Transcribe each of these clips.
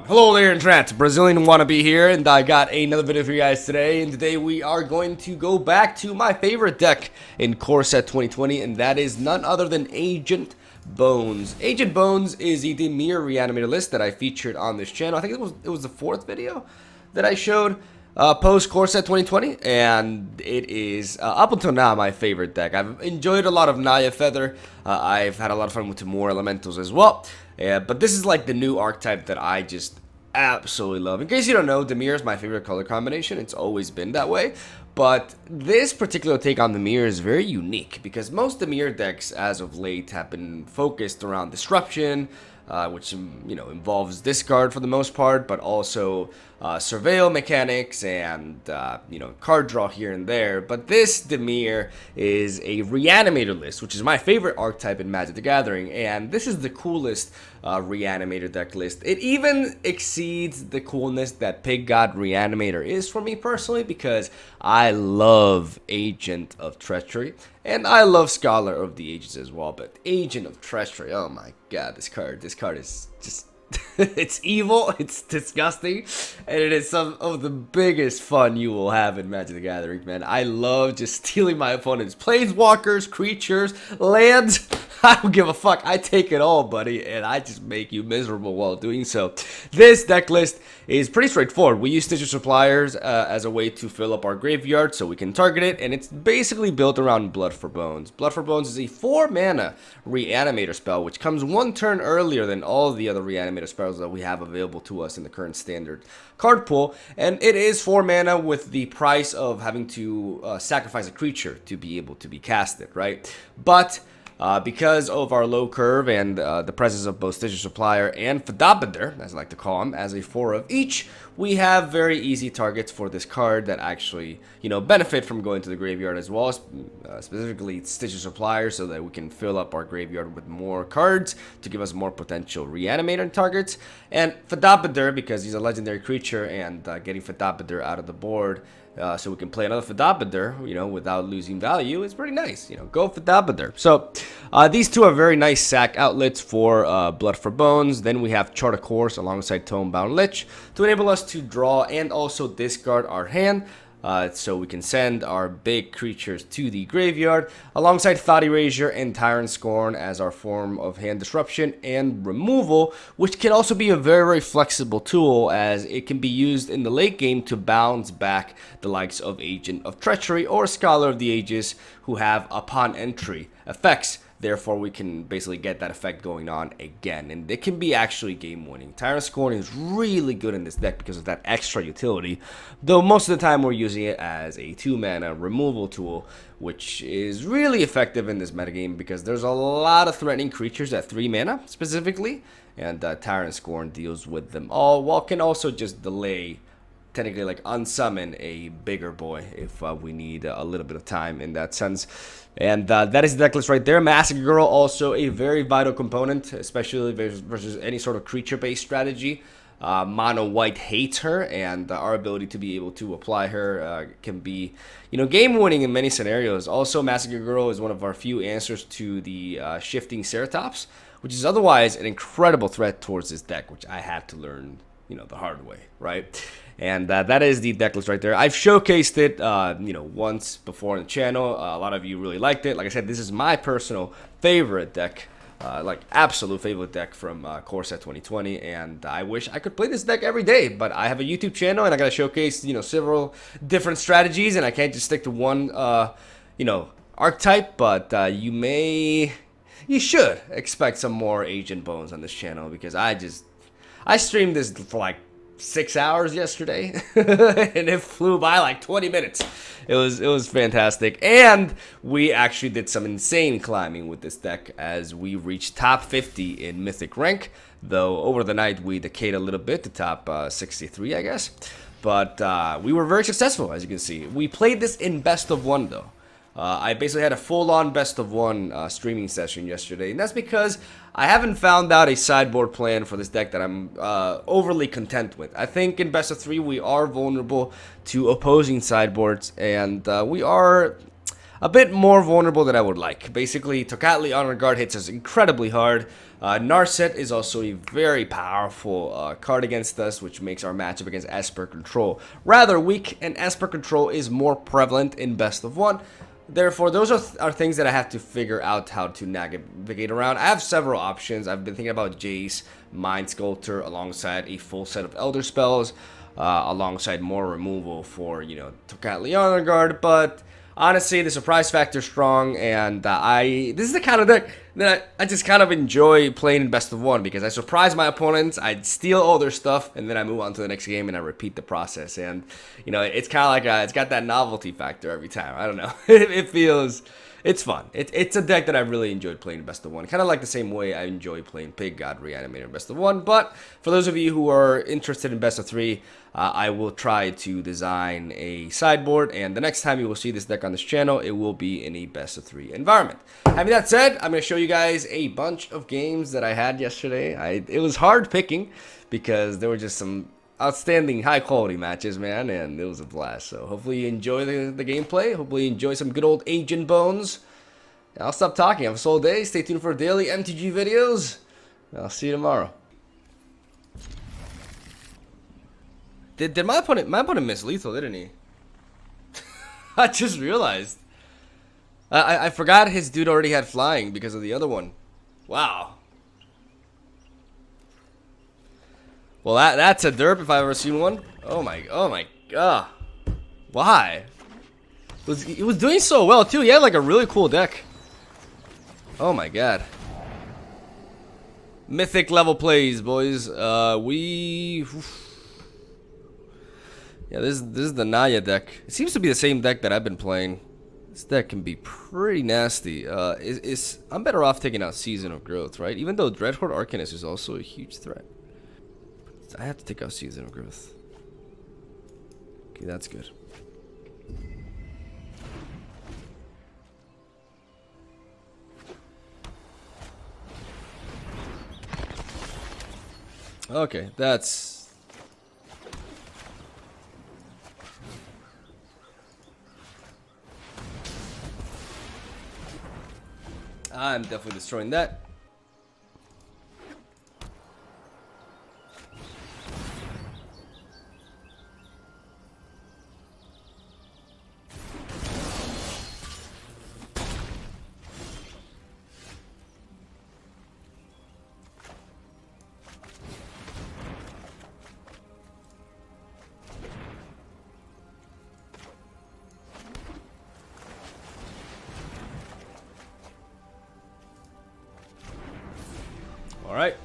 Hello there, internet. Brazilian wannabe here, and I got another video for you guys today. And today we are going to go back to my favorite deck in Coreset 2020, and that is none other than Agent Bones. Agent Bones is the Dimir reanimator list that I featured on this channel. I think it was the fourth video that I showed post Coreset 2020, and it is up until now my favorite deck. I've enjoyed a lot of Naya Feather. I've had a lot of fun with Timor Elementals as well. But this is like the new archetype that I just absolutely love. In case you don't know, Dimir is my favorite color combination. It's always been that way. But this particular take on Dimir is very unique because most Dimir decks as of late have been focused around disruption, which involves discard for the most part, but also surveil mechanics and card draw here and there. But this Dimir is a reanimator list, which is my favorite archetype in Magic the Gathering, and this is the coolest reanimator deck list. It even exceeds the coolness that Pig God Reanimator is for me personally, because I love Agent of Treachery and I love Scholar of the Ages as well. But Agent of Treachery, oh my god, this card is just it's evil, it's disgusting, and it is some of the biggest fun you will have in Magic the Gathering, man. I love just stealing my opponent's planeswalkers, creatures, lands. I don't give a fuck. I take it all, buddy, and I just make you miserable while doing so. This deck list is pretty straightforward. We use Stitcher Suppliers as a way to fill up our graveyard so we can target it, and it's basically built around Blood for Bones. Blood for Bones is a 4-mana reanimator spell, which comes one turn earlier than all the other reanimator spells that we have available to us in the current standard card pool, and it is 4 mana with the price of having to sacrifice a creature to be able to be casted, right? But because of our low curve and the presence of both Stitcher Supplier and Fadabader, as I like to call them, as a 4 of each, we have very easy targets for this card that actually, benefit from going to the graveyard as well, specifically Stitcher Supplier, so that we can fill up our graveyard with more cards to give us more potential reanimator targets. And Fadabader, because he's a legendary creature, and getting Fadabader out of the board so we can play another Fadabader, without losing value is pretty nice. Go Fadabader. So these two are very nice sack outlets for Blood for Bones. Then we have Chart a Course alongside Tomebound Lich to enable us to draw and also discard our hand. So we can send our big creatures to the graveyard alongside Thought Erasure and Tyrant Scorn as our form of hand disruption and removal, which can also be a very, very flexible tool as it can be used in the late game to bounce back the likes of Agent of Treachery or Scholar of the Ages, who have upon entry effects. Therefore, we can basically get that effect going on again, and it can be actually game-winning. Tyrant Scorn is really good in this deck because of that extra utility, though most of the time we're using it as a 2-mana removal tool, which is really effective in this metagame because there's a lot of threatening creatures at 3 mana specifically, and Tyrant Scorn deals with them all, while can also just delay, technically like unsummon a bigger boy if we need a little bit of time in that sense. And that is the deck list right there. Massacre Girl, also a very vital component, especially versus any sort of creature-based strategy. Mono White hates her, and our ability to be able to apply her can be, game-winning in many scenarios. Also, Massacre Girl is one of our few answers to the Shifting Ceratops, which is otherwise an incredible threat towards this deck, which I had to learn, the hard way, right? And that is the deck list right there. I've showcased it, once before on the channel. A lot of you really liked it. Like I said, this is my personal favorite deck, absolute favorite deck from Coreset 2020. And I wish I could play this deck every day, but I have a YouTube channel and I gotta showcase, several different strategies, and I can't just stick to one, archetype. But you should expect some more Agent Bones on this channel, because I streamed this for like 6 hours yesterday and it flew by like 20 minutes. It was fantastic, and we actually did some insane climbing with this deck as we reached top 50 in Mythic rank, though over the night we decayed a little bit to top 63, I guess, but we were very successful. As you can see, we played this in best of 1 though. I basically had a full-on best-of-1 streaming session yesterday, and that's because I haven't found out a sideboard plan for this deck that I'm overly content with. I think in best-of-3 we are vulnerable to opposing sideboards, and we are a bit more vulnerable than I would like. Basically, Tocatli Honor Guard hits us incredibly hard. Narset is also a very powerful card against us, which makes our matchup against Esper Control rather weak, and Esper Control is more prevalent in Best of 1. Therefore, those are things that I have to figure out how to navigate around. I have several options. I've been thinking about Jace, Mind Sculptor, alongside a full set of Elder Spells, alongside more removal for, you know, Tocatli Honor Guard, but honestly, the surprise factor is strong, and this is the kind of deck that I just kind of enjoy playing in Best of 1, because I surprise my opponents, I steal all their stuff, and then I move on to the next game and I repeat the process. And you know, it's kind of like it's got that novelty factor every time. I don't know, it's fun. It's a deck that I really enjoyed playing in Best of 1, kind of like the same way I enjoy playing Pig God Reanimator in Best of 1. But for those of you who are interested in Best of 3, I will try to design a sideboard, and the next time you will see this deck on this channel, it will be in a Best of 3 environment. Having that said, I'm going to show you guys a bunch of games that I had yesterday. It was hard picking because there were just some outstanding high quality matches, man, and it was a blast. So hopefully you enjoy the gameplay. Hopefully you enjoy some good old Agent Bones. I'll stop talking. Have a solid day. Stay tuned for daily MTG videos. I'll see you tomorrow. Did my opponent miss lethal, didn't he? I just realized. I forgot his dude already had flying because of the other one. Wow. Well, that's a derp if I've ever seen one. Oh my god. Why? He was doing so well too. He had like a really cool deck. Oh my god. Mythic level plays, boys. Yeah, this is the Naya deck. It seems to be the same deck that I've been playing. This deck can be pretty nasty. I'm better off taking out Season of Growth, right? Even though Dreadhorde Arcanist is also a huge threat. I have to take out Season of Growth. Okay, that's good. Okay, that's... I'm definitely destroying that. Alright.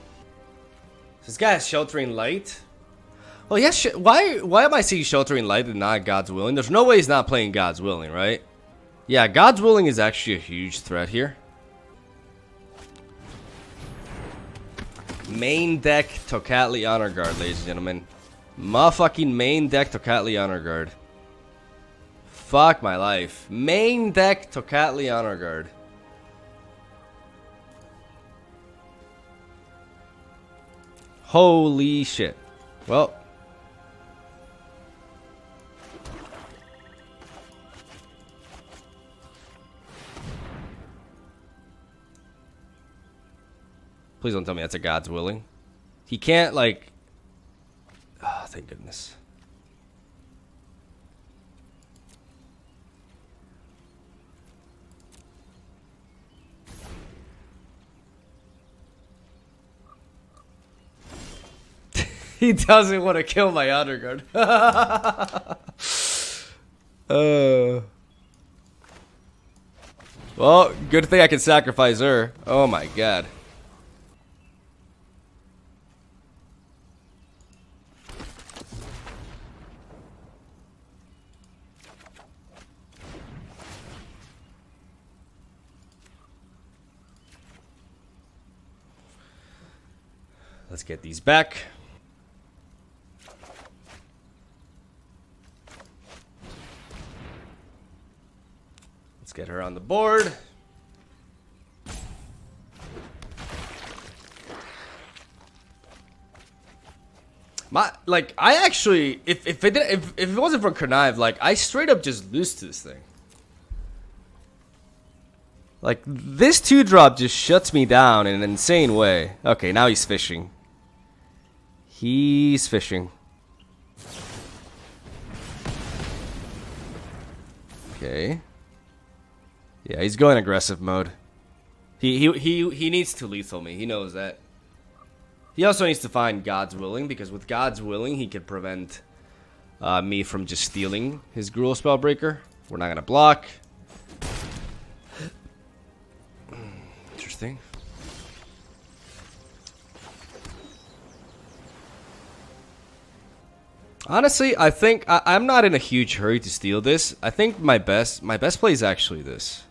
This guy is Sheltering Light. Well, yes. Why am I seeing Sheltering Light and not God's Willing? There's no way he's not playing God's Willing, right? Yeah, God's Willing is actually a huge threat here. Main deck Tocatli Honor Guard, ladies and gentlemen. Motherfucking main deck Tocatli Honor Guard. Fuck my life. Main deck Tocatli Honor Guard. Holy shit. Well. Please don't tell me that's a God's Willing. He can't, like... Oh, thank goodness. He doesn't want to kill my honor guard. Well, good thing I can sacrifice her. Oh my god. Let's get these back. Let's get her on the board. I actually, if it wasn't for Connive, like, I straight up just lose to this thing. Like, this 2-drop just shuts me down in an insane way. Okay, now he's fishing. He's fishing. Okay. Yeah, he's going aggressive mode. He needs to lethal me. He knows that. He also needs to find God's Willing, because with God's Willing, he could prevent me from just stealing his Gruul Spellbreaker. We're not gonna block. Interesting. Honestly, I think I'm not in a huge hurry to steal this. I think my best play is actually this.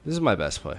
This is my best play.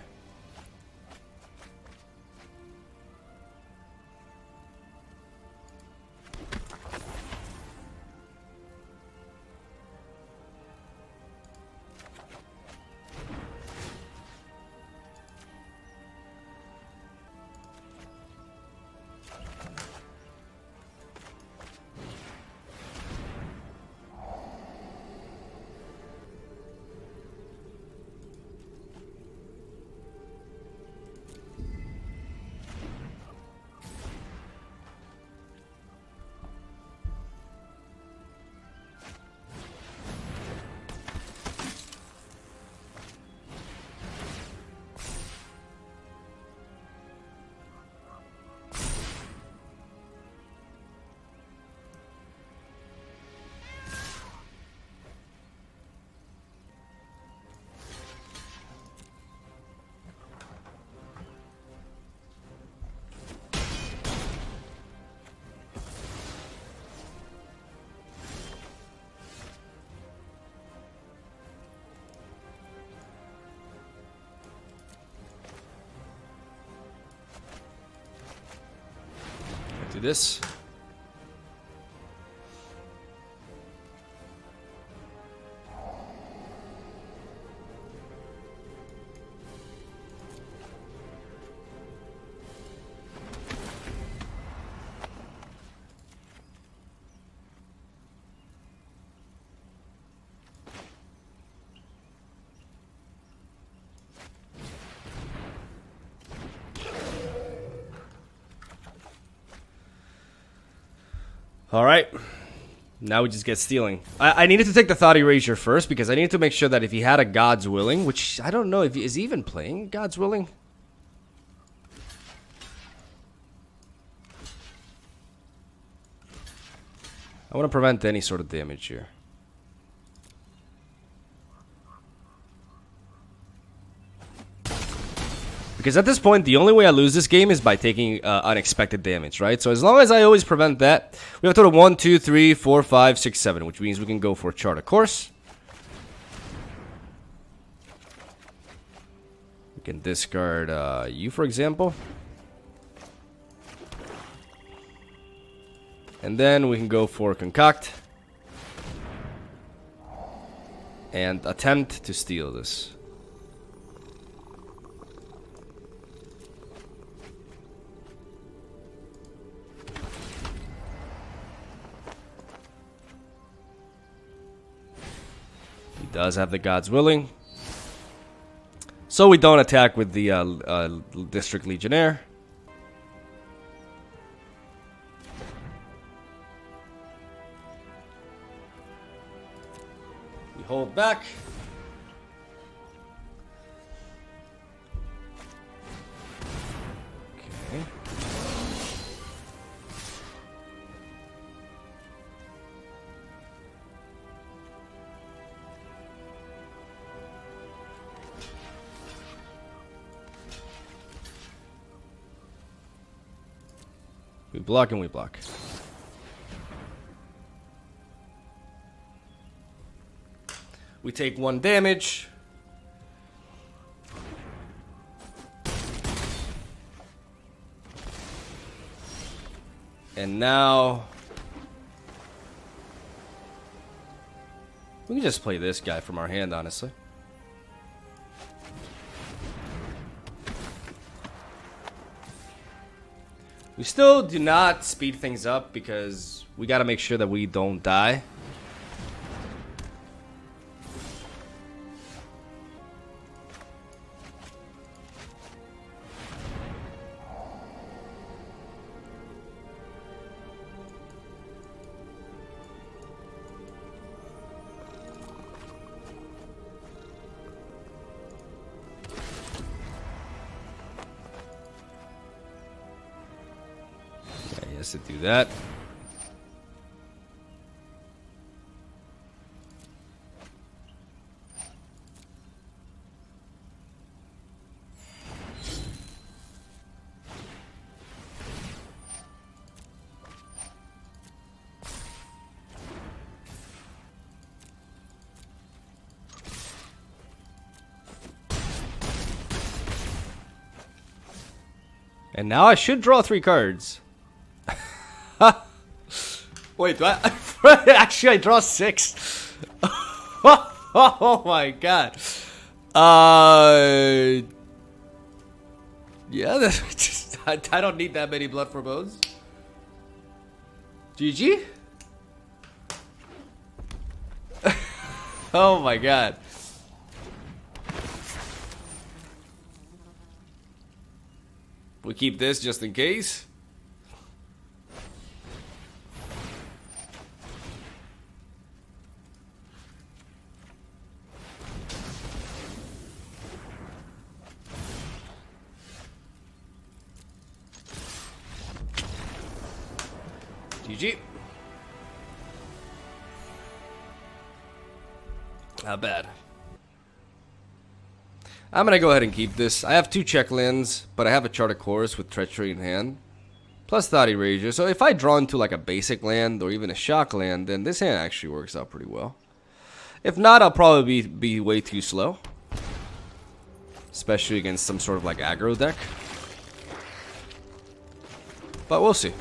Do this. All right. Now we just get stealing. I needed to take the Thought Erasure first because I needed to make sure that if he had a God's Willing, which I don't know if is he even playing God's Willing. I want to prevent any sort of damage here. Because at this point, the only way I lose this game is by taking unexpected damage, right? So as long as I always prevent that, we have a total of 1, 2, 3, 4, 5, 6, 7, which means we can go for Chart a Course. We can discard you, for example. And then we can go for Concoct. And attempt to steal this. Does have the God's Willing, so we don't attack with the District Legionnaire. We hold back. Okay. We block and we block. We take 1 damage. And now We can just play this guy from our hand, honestly. We still do not speed things up because we got to make sure that we don't die. To do that. And now I should draw 3 cards. Wait, do I actually I draw 6. Oh my god. Yeah, that's just I don't need that many blood for bones. GG. Oh my god. We keep this just in case. GG. Not bad. I'm gonna go ahead and keep this. I have 2 check lands, but I have a Chart of Course with Treachery in hand, plus Thought Erasure. So if I draw into like a basic land or even a shock land, then this hand actually works out pretty well. If not, I'll probably be way too slow, especially against some sort of like aggro deck. But we'll see.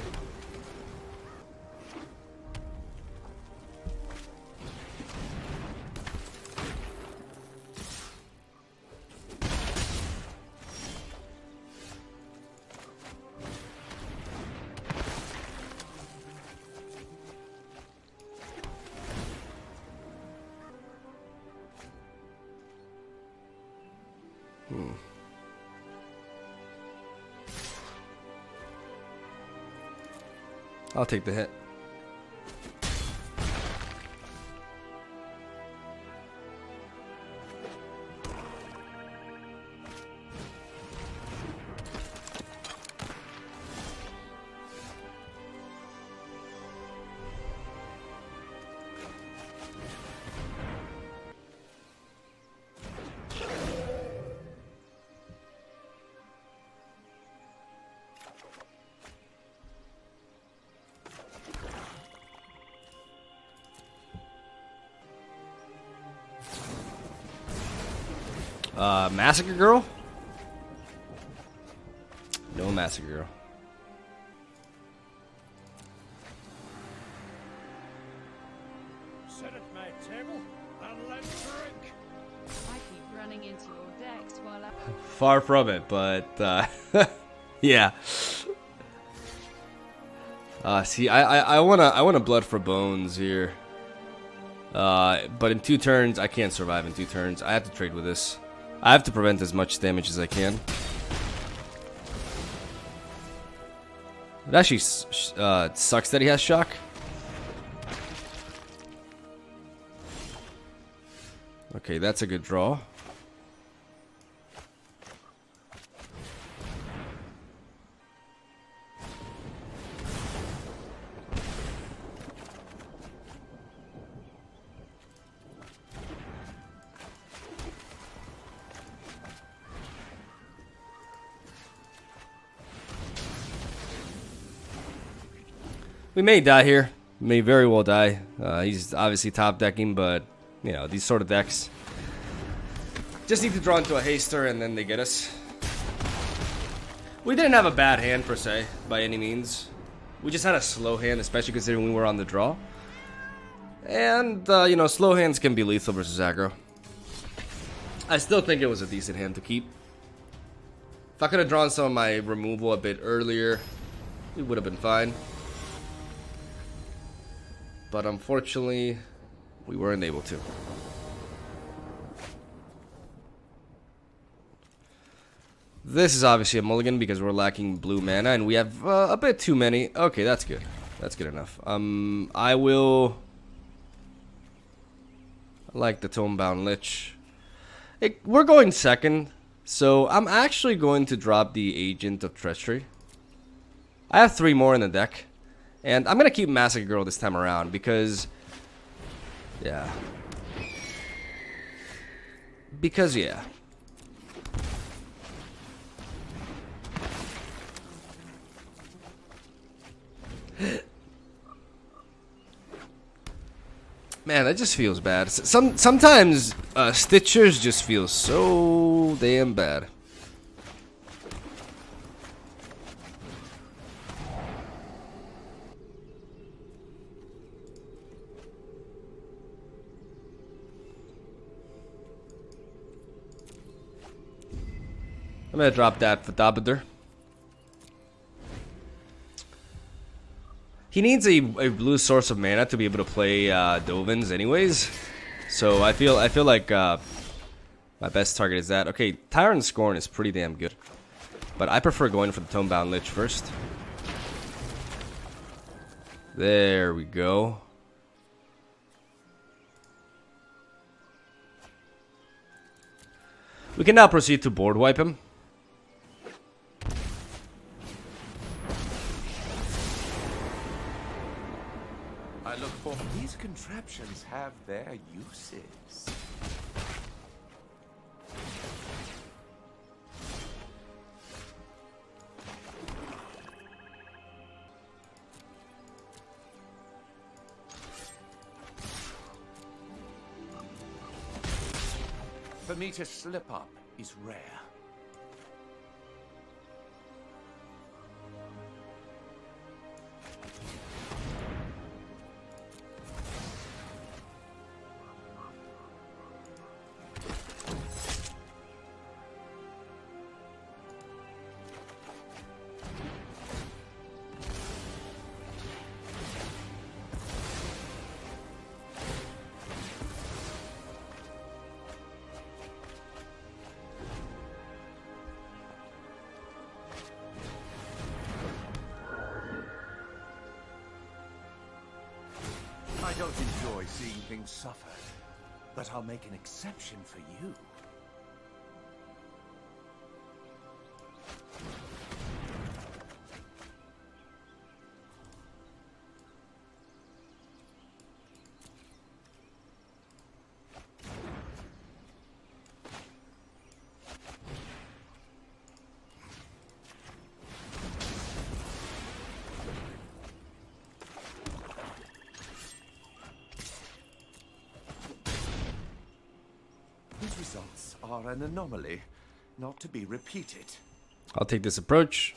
I'll take the hit. Massacre Girl? No Massacre Girl. Sit at my table and let's drink. I keep running into your decks while I... Far from it, but yeah. See, I wanna blood for bones here. But in 2 turns, I can't survive in 2 turns. I have to trade with this. I have to prevent as much damage as I can. It actually sucks that he has shock. Okay, that's a good draw. We may die here. May very well die. He's obviously top decking, but you know, these sort of decks just need to draw into a haster and then they get us. We didn't have a bad hand per se, by any means. We just had a slow hand, especially considering we were on the draw. And, you know, slow hands can be lethal versus aggro. I still think it was a decent hand to keep. If I could have drawn some of my removal a bit earlier, it would have been fine. But unfortunately, we weren't able to. This is obviously a mulligan because we're lacking blue mana and we have a bit too many. Okay, that's good. That's good enough. I like the Tomebound Lich. We're going second, so I'm actually going to drop the Agent of Treachery. I have 3 more in the deck, and I'm gonna keep Massacre Girl this time around because, yeah. Because, yeah. Man, that just feels bad. Sometimes Stitchers just feel so damn bad. I'm gonna drop that for Dabador. He needs a blue source of mana to be able to play Dovins anyways. So I feel like my best target is that. Okay, Tyrant Scorn is pretty damn good. But I prefer going for the Tomebound Lich first. There we go. We can now proceed to board wipe him. I look for these contraptions have their uses. For me to slip up is rare. I don't enjoy seeing things suffer, but I'll make an exception for you. These results are an anomaly, not to be repeated. I'll take this approach.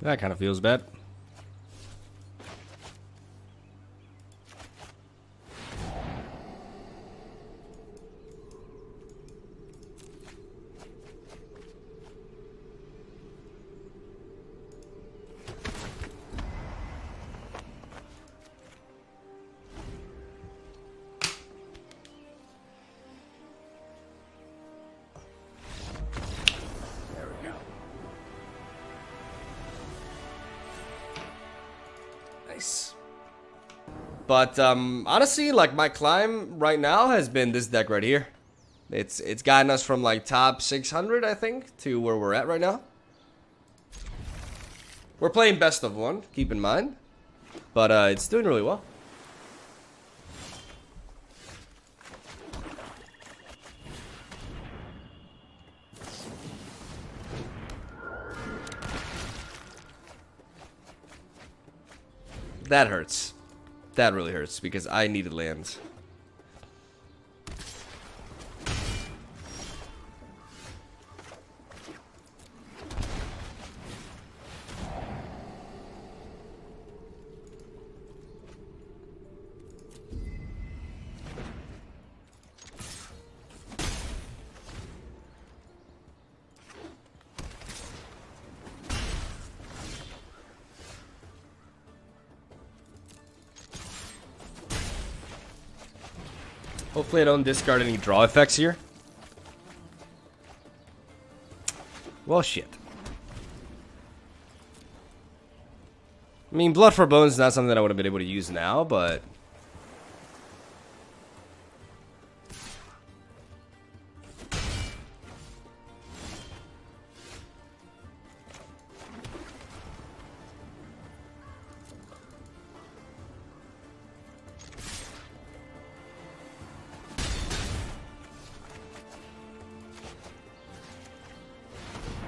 That kind of feels bad. But honestly, like my climb right now has been this deck right here. It's gotten us from like top 600, I think, to where we're at right now. We're playing best of one, keep in mind, but it's doing really well. That hurts. That really hurts because I needed lands. Hopefully I don't discard any draw effects here. Well, shit. I mean, Blood for Bones is not something that I would have been able to use now, but...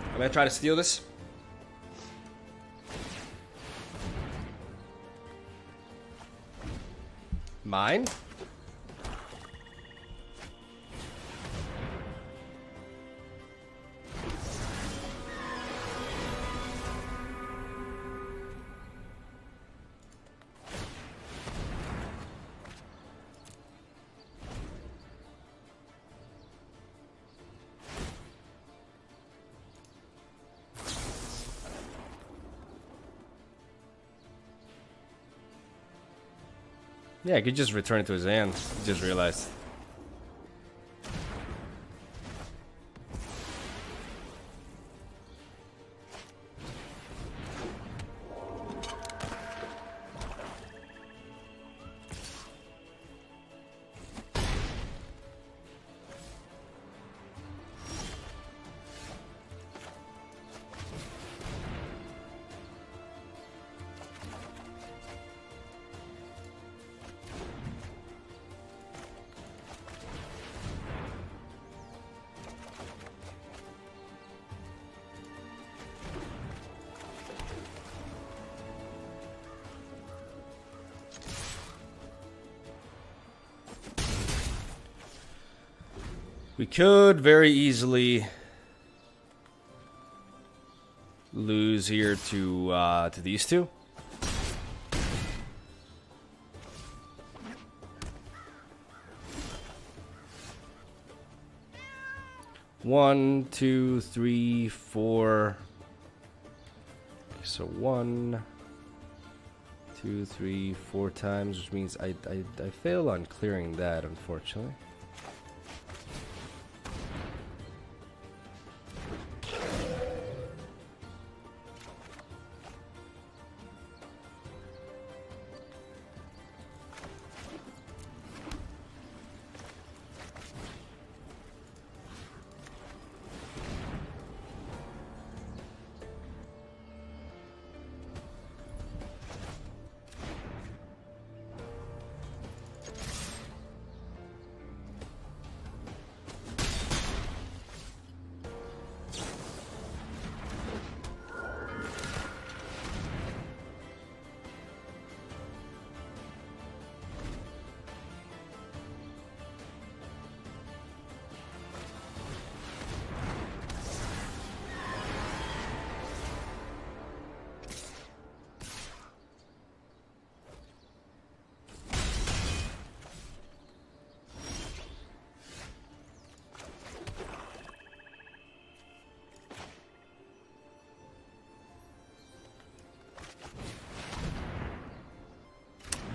I'm gonna try to steal this. Mine? Yeah, I could just return it to his hand. Just realized. We could very easily lose here to these two. One, two, three, four. Okay, so 1, 2, 3, 4 times, which means I fail on clearing that, unfortunately.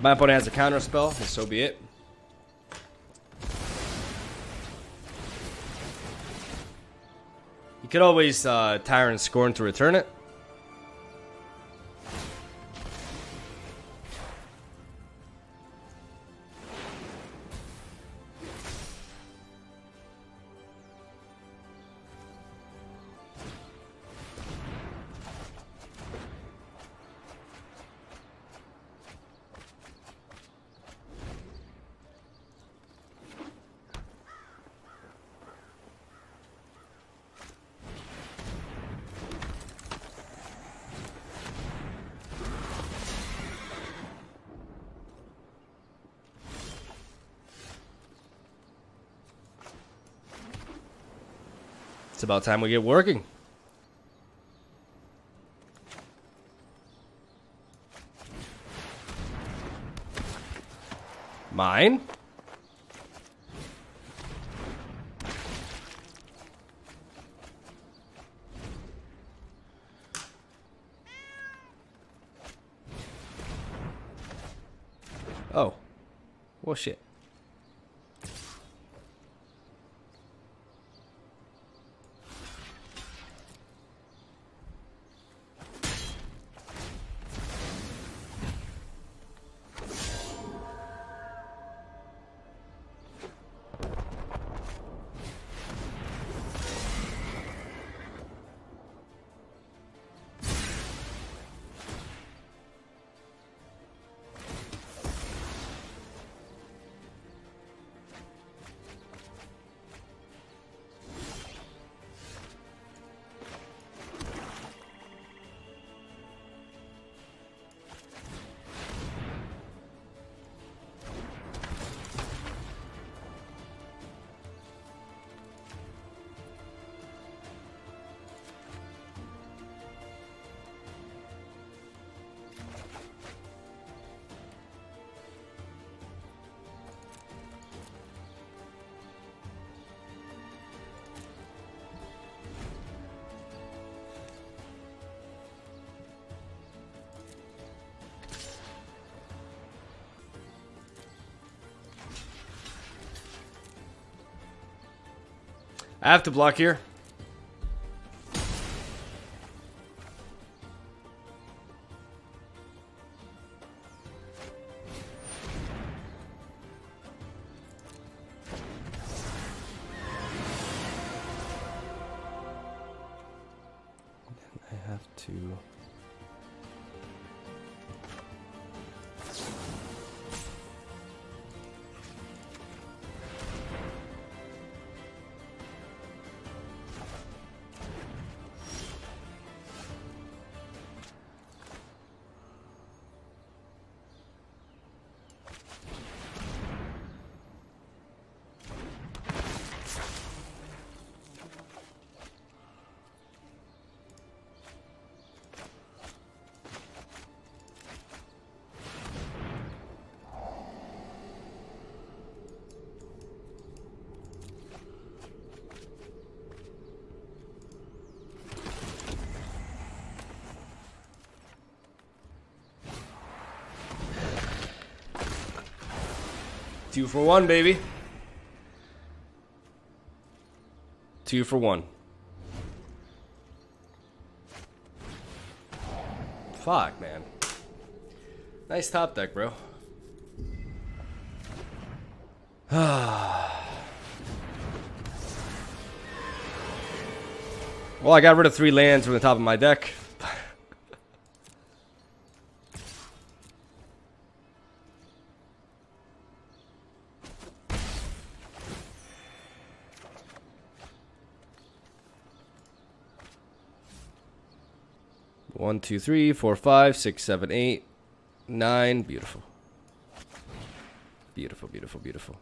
My opponent has a counter spell, and so be it. You could always Tyrant Scorn to return it. It's about time we get working. Mine? Oh. Well, shit. I have to block here. I have to... Two for one, baby. 2 for 1. Fuck, man. Nice top deck, bro. Well, I got rid of 3 lands from the top of my deck. One, two, 3, 4, 5, 6, 7, 8, 9. Beautiful. Beautiful, beautiful, beautiful.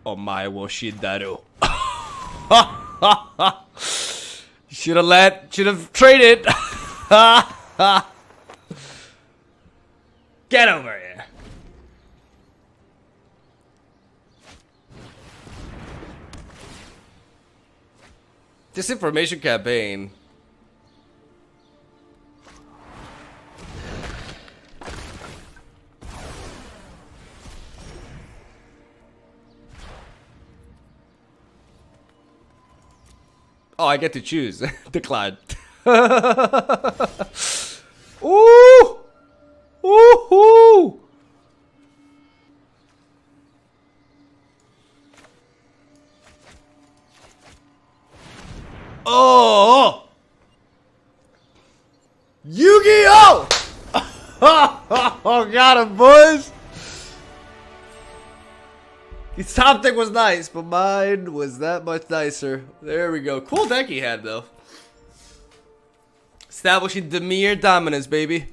Omae wo shidaru. Should have traded. Get over here. Disinformation campaign. Oh, I get to choose. Decline. Ooh! Ooh! Oh! Yu-Gi-Oh! Oh, got him, boys! His top deck was nice, but mine was that much nicer. There we go. Cool deck he had, though. Establishing Demir dominance, baby.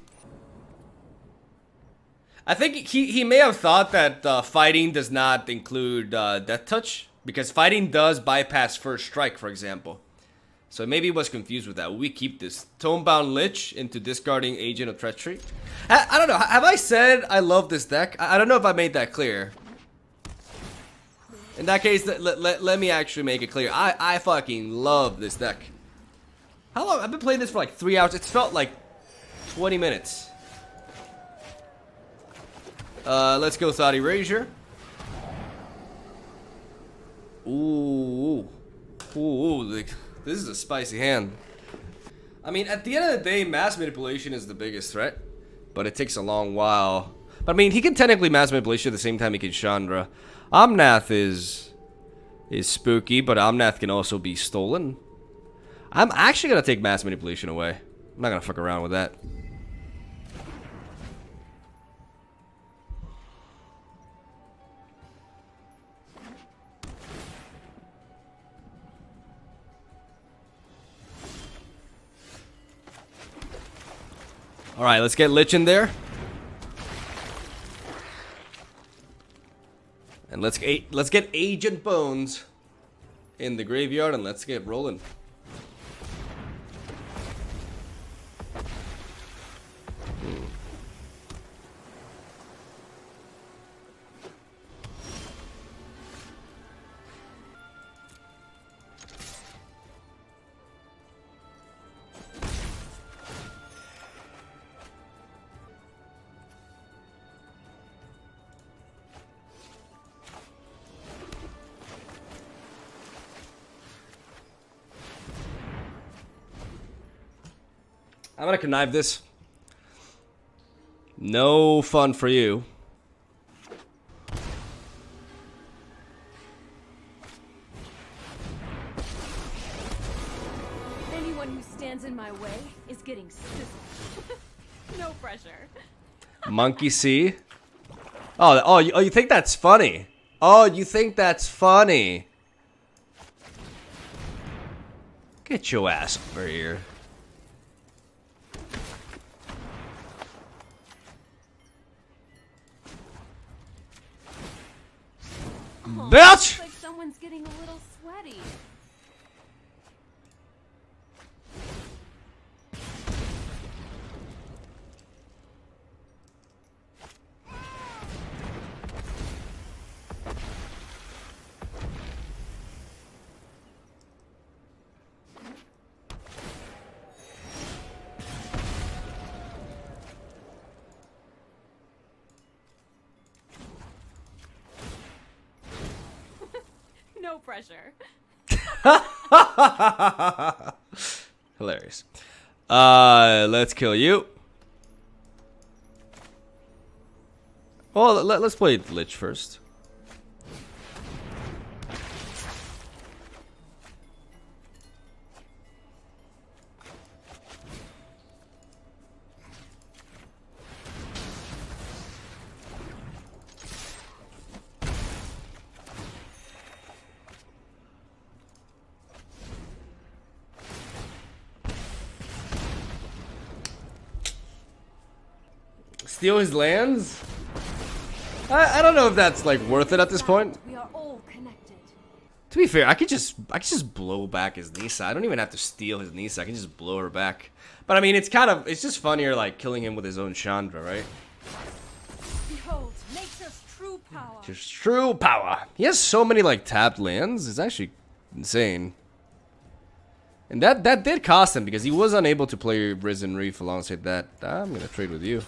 I think he may have thought that fighting does not include death touch, because fighting does bypass first strike, for example. So maybe he was confused with that. Will we keep this Tonebound Lich into discarding Agent of Treachery? I don't know. Have I said I love this deck? I don't know if I made that clear. In that case, let me actually make it clear. I fucking love this deck. How long? I've been playing this for like 3 hours. It's felt like 20 minutes. Let's go Thought Erasure. Ooh. Like, this is a spicy hand. I mean, at the end of the day, Mass Manipulation is the biggest threat, but it takes a long while. But I mean, he can technically Mass Manipulation at the same time he can Chandra. Omnath is spooky, but Omnath can also be stolen. I'm actually gonna take Mass Manipulation away. I'm not gonna fuck around with that. Alright, let's get Lich in there. And let's get Agent Bones in the graveyard and let's get rolling. I'm gonna connive this. No fun for you. Anyone who stands in my way is getting sizzled. No pressure. Monkey See. Oh, you think that's funny? Oh, you think that's funny? Get your ass over here. Oh, Bitch! looks like someone's getting a little sweaty. No pressure. Hilarious. Let's kill you. Well, let's play Lich first. Steal his lands? I don't know if that's like worth it at this point. We are all connected. To be fair, I could just blow back his Nisa. I don't even have to steal his Nisa. I can just blow her back. But I mean, it's just funnier like killing him with his own Chandra, right? Behold, nature's true power. Just true power. He has so many like tapped lands. It's actually insane. And that did cost him because he was unable to play Risen Reef alongside that. I'm gonna trade with you.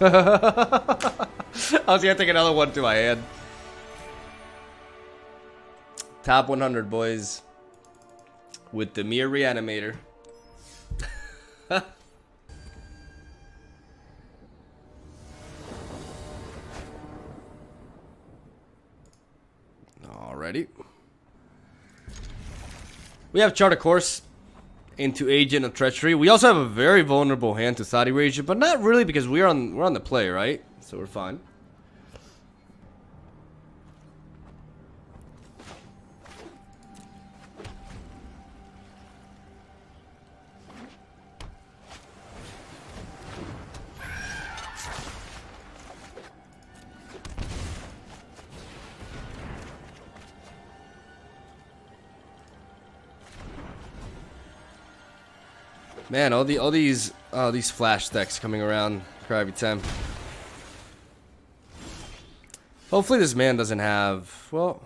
I was gonna take another one to my hand. Top 100, boys. with the mere reanimator. Alrighty. We have chart a course into Agent of Treachery. We also have a very vulnerable hand to Thought Erasure, but not really because we're on the play, right? So we're fine. Man, all these flash decks coming around every time. Hopefully this man doesn't have, well,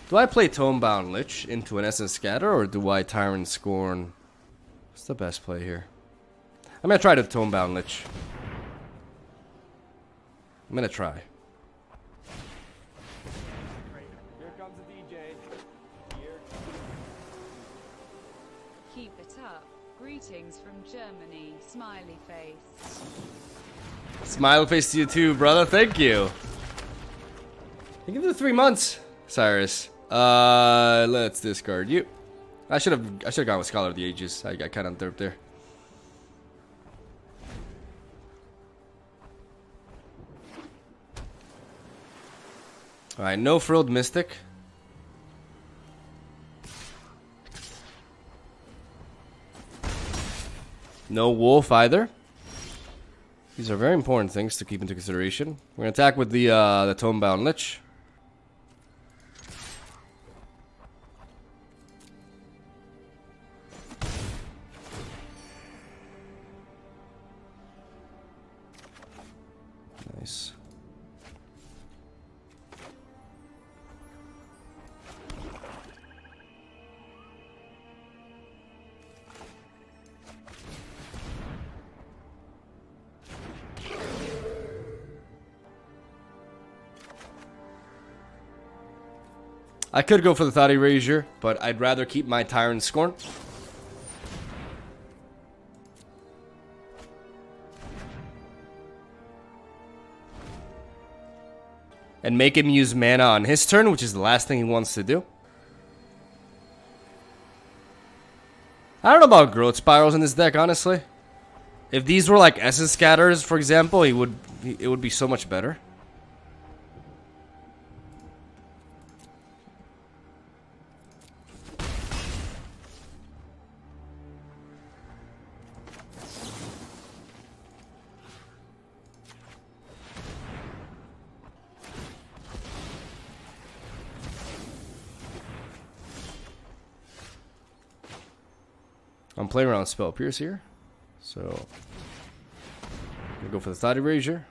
do I play Tomebound Lich into an Essence Scatter or do I Tyrant Scorn? What's the best play here? I'm gonna try the Tomebound Lich. I'm gonna try. Here comes the DJ. Keep it up. Greetings from Germany. Smiley face. Smile face to you too, brother. Thank you. Thank you for the 3 months, Cyrus. Let's discard you. I should have gone with Scholar of the Ages. I got kind of derped there. All right, no Frilled Mystic. No Wolf either. These are very important things to keep into consideration. We're gonna attack with the Tomebound Lich. Nice. I could go for the Thought Erasure, but I'd rather keep my Tyrant Scorn. And make him use mana on his turn, which is the last thing he wants to do. I don't know about Growth Spirals in this deck, honestly. If these were like Essence Scatters, for example, it would be so much better. I'm playing around with Spell Pierce here, so I'm gonna go for the Thought Erasure.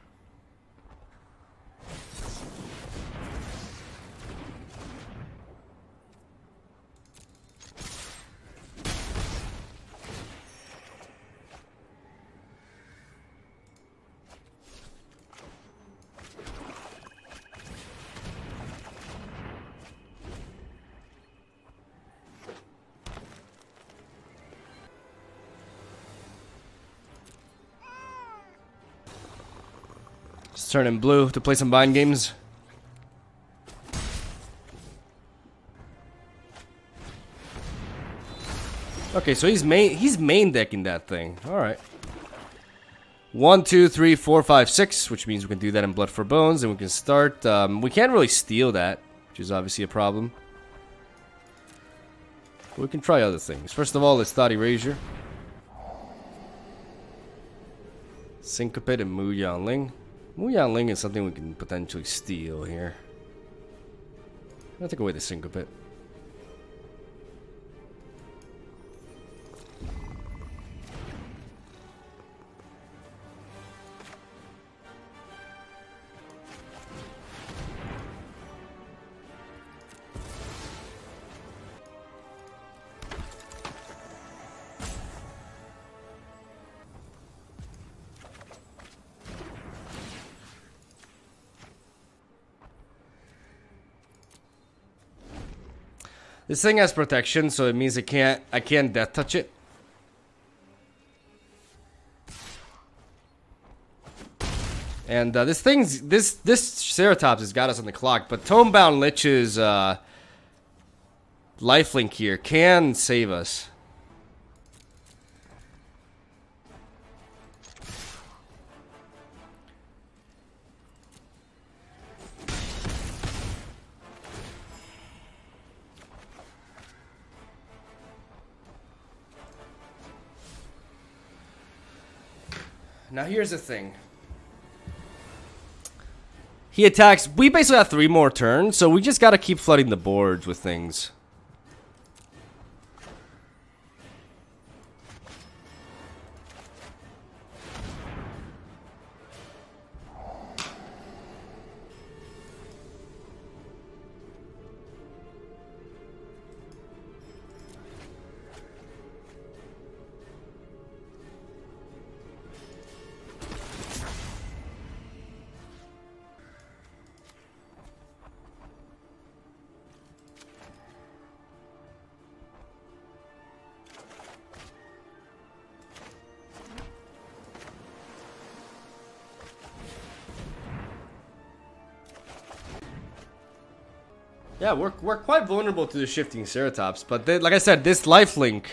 Just turn in blue to play some bind games. Okay, so he's main decking that thing. All right. 1, 2, 3, 4, 5, 6, which means we can do that in Blood for Bones, and we can start. We can't really steal that, which is obviously a problem. But we can try other things. First of all, let's Thought Erasure, Syncopate, and Mu Yanling. Mu Yanling is something we can potentially steal here. I'm gonna take away the Syncopate. This thing has protection, so it means I can't death touch it. And this Ceratops has got us on the clock, but Tomebound Lich's lifelink here can save us. Now here's the thing. He attacks. We basically have 3 more turns, so we just gotta keep flooding the boards with things. Yeah, we're quite vulnerable to the shifting Ceratops, but like I said, this lifelink.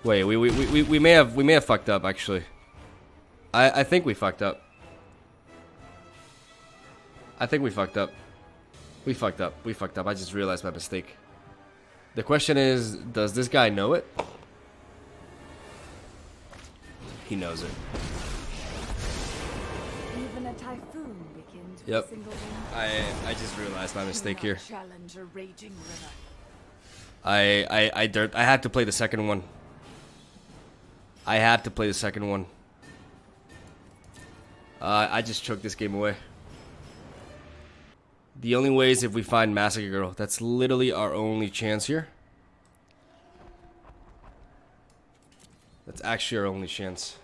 Wait, we may have fucked up actually. I think we fucked up. I think we fucked up. We fucked up. We fucked up. I just realized my mistake. The question is, does this guy know it? He knows it. Even a typhoon begins with Yep. a single wind. I just realized my mistake here. Challenge a raging river. I had to play the second one. I had to play the second one. I just choked this game away. The only way is if we find Massacre Girl. That's literally our only chance here. That's actually our only chance.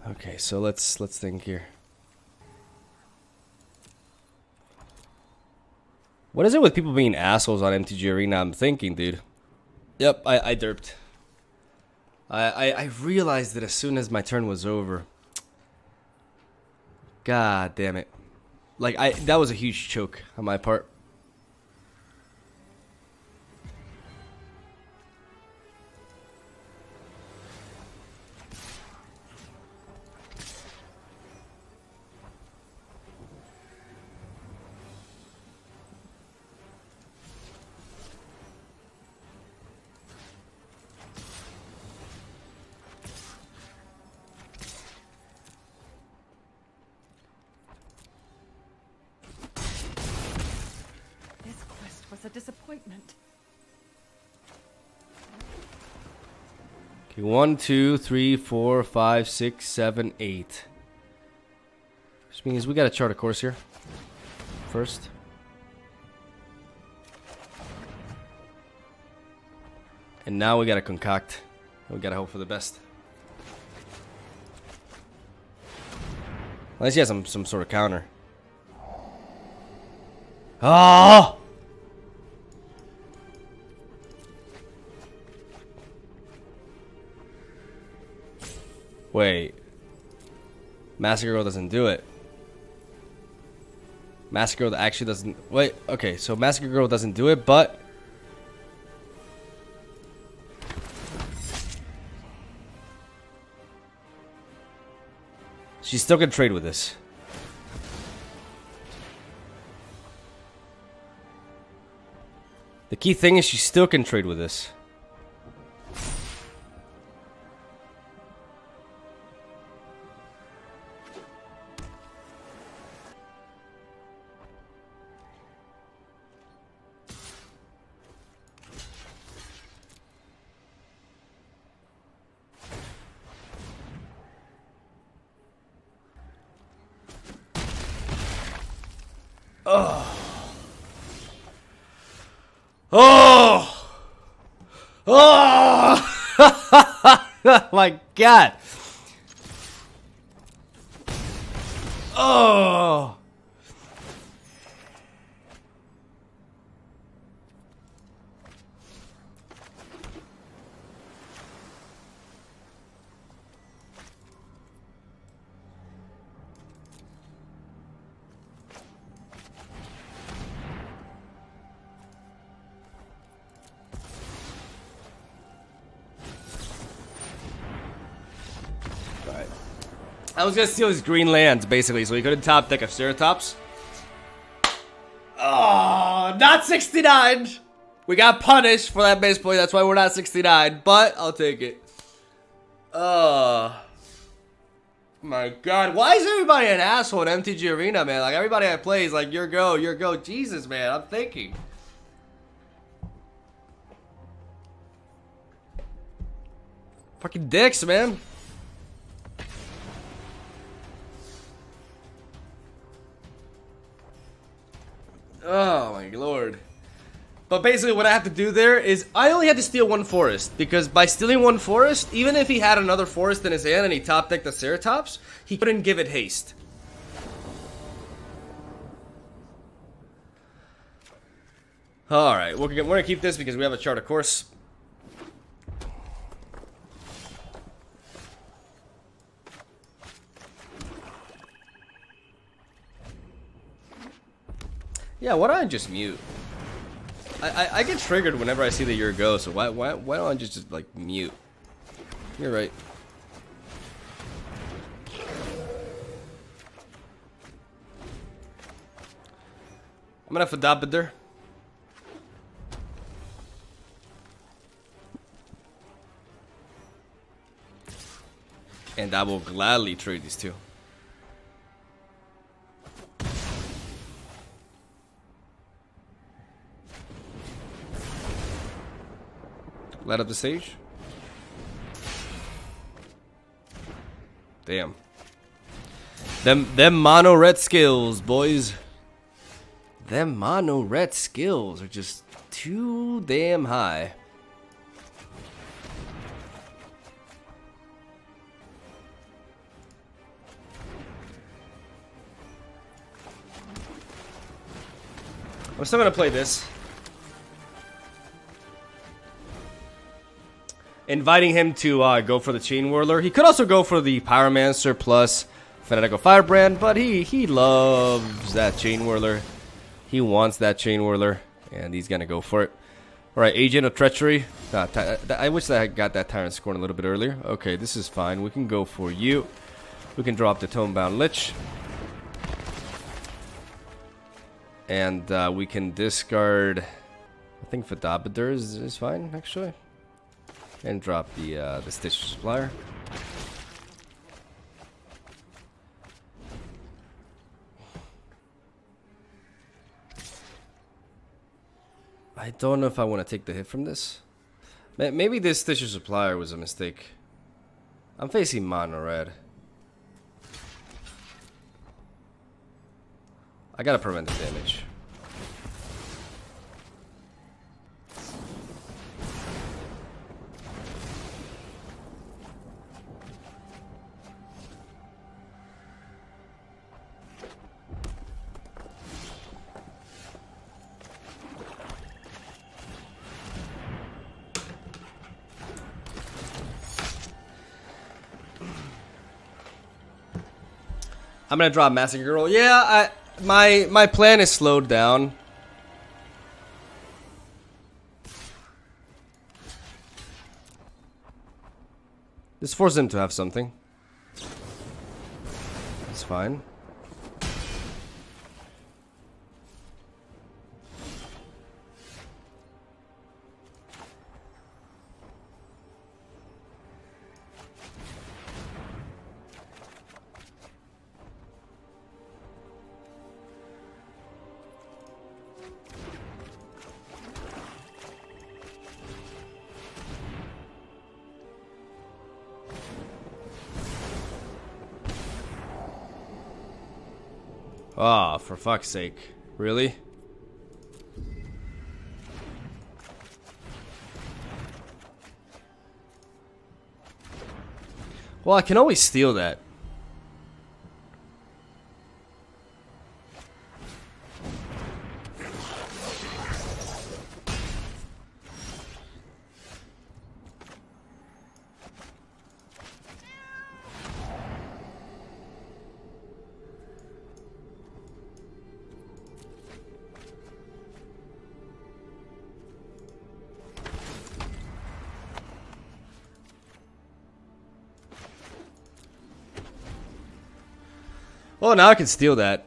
Okay, so let's think here. What is it with people being assholes on MTG Arena? I'm thinking, dude. Yep, I derped. I realized it as soon as my turn was over. God damn it. Like, that was a huge choke on my part. Was a disappointment. Okay, 1, 2, 3, 4, 5, 6, 7, 8. Which means we gotta chart a course here. First. And now we gotta concoct. We gotta hope for the best. Unless he has some sort of counter. Oh! Wait. Massacre Girl doesn't do it. Massacre Girl actually doesn't... Wait, okay, so Massacre Girl doesn't do it, but... she still can trade with this. The key thing is she still can trade with this. Oh! Oh! My God! Oh. Right. I was gonna steal his green lands basically, so he couldn't top deck a Ceratops. Oh, not 69. We got punished for that base play. That's why we're not 69. But I'll take it. Oh my God! Why is everybody an asshole in MTG Arena, man? Like everybody I play is like, your go, your go. Jesus, man, I'm thinking. Fucking dicks, man. Oh my lord. But basically what I have to do there is I only had to steal one forest, because by stealing one forest, even if he had another forest in his hand and he top decked the Ceratops, he couldn't give it haste. Alright, we're gonna keep this because we have a chart, of course. Yeah, why don't I just mute? I get triggered whenever I see that you're a go, so why don't I just like mute? You're right. I'm gonna Fadabadr. And I will gladly trade these two. Light up the stage. Damn. Them mono red skills, boys. Them mono red skills are just too damn high. I'm still gonna play this. Inviting him to go for the Chain Whirler. He could also go for the Pyromancer plus Fanatical Firebrand, but he loves that Chain Whirler. He wants that Chain Whirler, and he's gonna go for it. Alright, Agent of Treachery. I wish that I got that Tyrant Scorn a little bit earlier. Okay, this is fine. We can go for you. We can drop the Tomebound Lich. And we can discard... I think Fadabadr is fine, actually. And drop the Stitch Supplier. I don't know if I want to take the hit from this. Maybe this Stitch Supplier was a mistake. I'm facing mono red. I gotta prevent the damage. I'm gonna drop Massacre Girl. Yeah, my plan is slowed down. Just force him to have something. It's fine. Oh, for fuck's sake. Really? Well, I can always steal that. Oh, now I can steal that.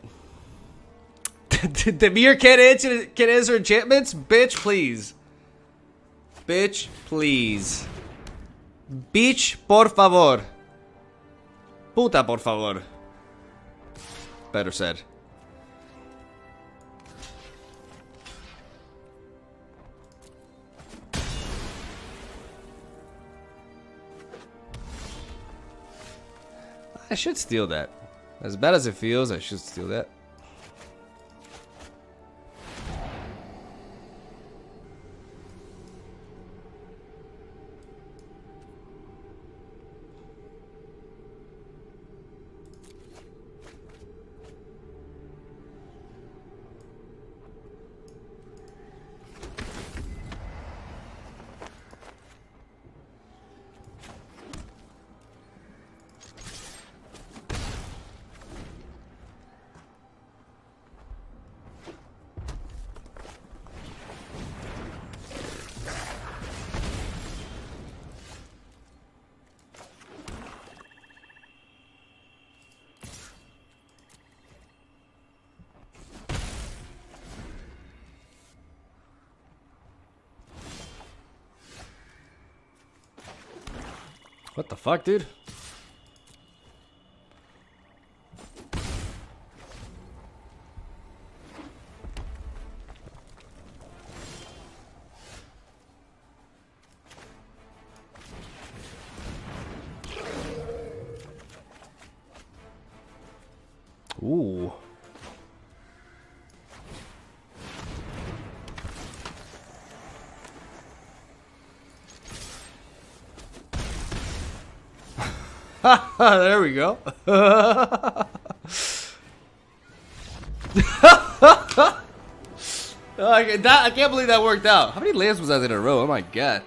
The mirror can't answer enchantments? Bitch, please. Bitch, please. Bitch, por favor. Puta, por favor. Better said. I should steal that. As bad as it feels, I should steal that. What the fuck, dude? Ooh. There we go. I can't believe that worked out. How many lands was that in a row? Oh my god.